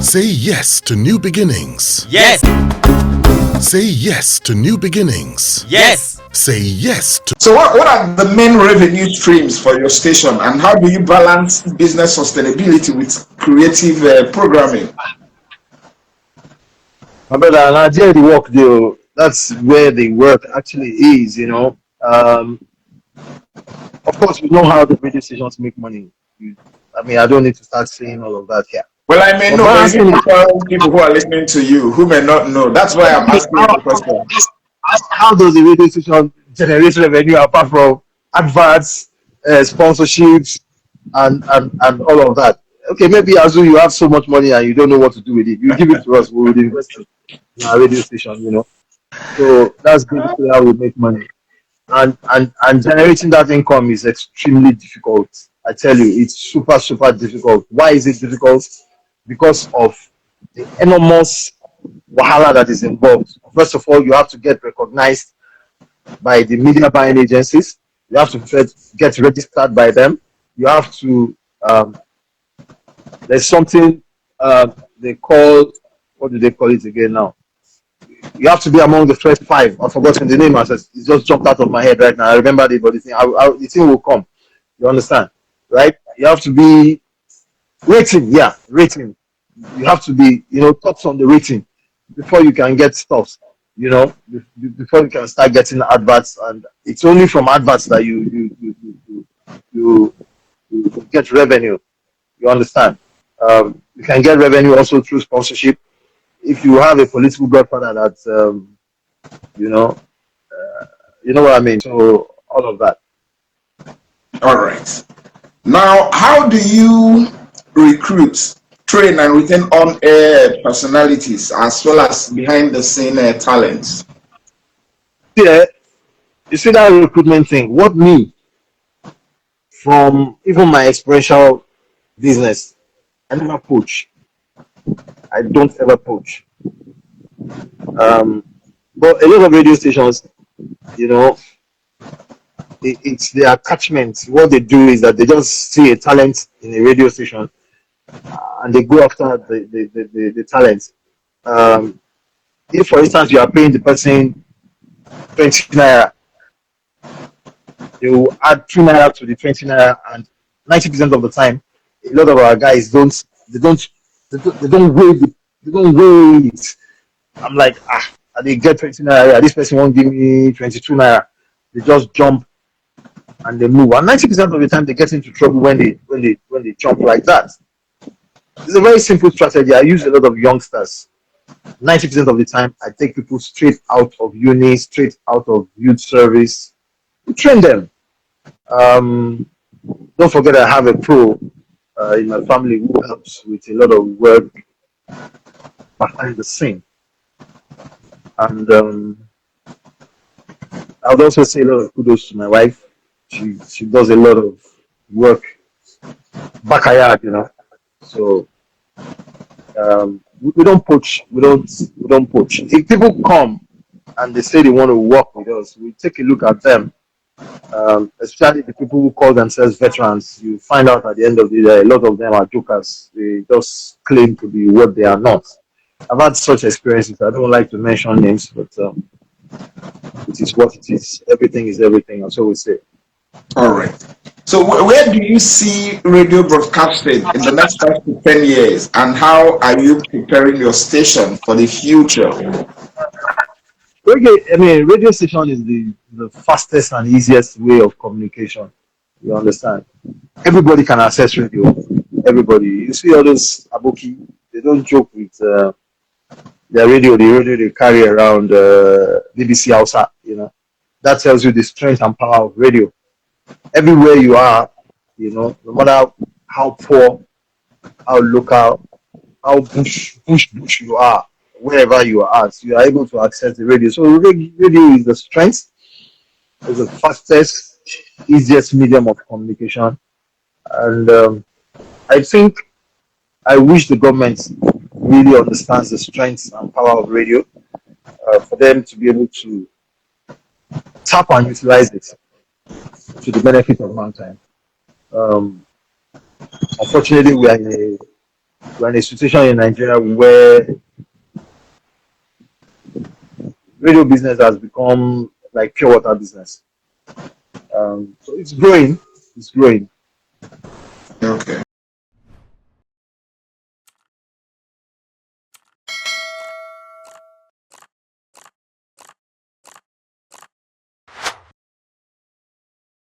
Say yes to new beginnings. Yes. Say yes to new beginnings. Yes. Say yes to. So what are the main revenue streams for your station, and how do you balance business sustainability with creative programming? My brother, Nigeria, the work deal. That's where the work actually is. Of course, we know how the radio stations make money. I mean, I don't need to start saying all of that here. Well, I may But know, but you balancing need it, to tell people who are listening to you who may not know. That's why I'm asking you how, the question. how does the radio station generate revenue apart from adverts, sponsorships, and all of that? Okay, maybe Azu, you have so much money and you don't know what to do with it. You give it to us, we will invest it in our radio station. So that's basically how we make money. And generating that income is extremely difficult. I tell you, it's super difficult. Why is it difficult? Because of the enormous wahala that is involved. First of all, you have to get recognized by the media buying agencies. You have to get registered by them. You have to there's something they call, what do they call it again now? You have to be among the first five. I've forgotten the name. It just jumped out of my head right now. I remember it, but the thing will come. You understand, right? You have to be rating. Yeah, rating. You have to be, tops on the rating before you can get stuff. Before you can start getting adverts, and it's only from adverts that you get revenue. You understand? You can get revenue also through sponsorship. If you have a political godfather that you know, you know what I mean. So all of that. All right. Now, how do you recruit, train, and retain on-air personalities as well as behind-the-scene talents? Yeah, you see that recruitment thing. What me from even my experiential business, I never poach. I don't ever poach. But a lot of radio stations, it's their attachment. What they do is that they just see a talent in a radio station and they go after the talent. If, for instance, you are paying the person 20 naira, they will add 2 naira to the 20 naira, and 90% of the time, a lot of our guys they don't weigh it. I'm like, they get 20 naira, this person won't give me 22 naira. They just jump and they move. And 90% of the time they get into trouble when they jump like that. It's a very simple strategy. I use a lot of youngsters. 90% of the time I take people straight out of uni, straight out of youth service, train them. Don't forget I have a pro in my family who helps with a lot of work behind the scene. And I would also say a lot of kudos to my wife. She does a lot of work backyard. So we don't poach. We don't poach. If people come and they say they want to work with us, we take a look at them. Especially the people who call themselves veterans. You find out at the end of the day, a lot of them are jokers. They just claim to be what they are not. I've had such experiences. I don't like to mention names, but it is what it is. Everything is everything, and so we say. All right. So where do you see radio broadcasting in the next 5 to 10 years, and how are you preparing your station for the future? Radio station is the fastest and easiest way of communication. You understand? Everybody can access radio. Everybody. You see all those aboki, they don't joke with their radio. The radio they carry around BBC Hausa. That tells you the strength and power of radio. Everywhere you are, no matter how poor, how local, how bush you are, wherever you are at, you are able to access the radio. So radio is the strength, is the fastest, easiest medium of communication. And I wish the government really understands the strength and power of radio for them to be able to tap and utilize it to the benefit of mankind. Unfortunately, we are in we're in a situation in Nigeria where radio business has become like pure water business. So it's growing. It's growing. Okay.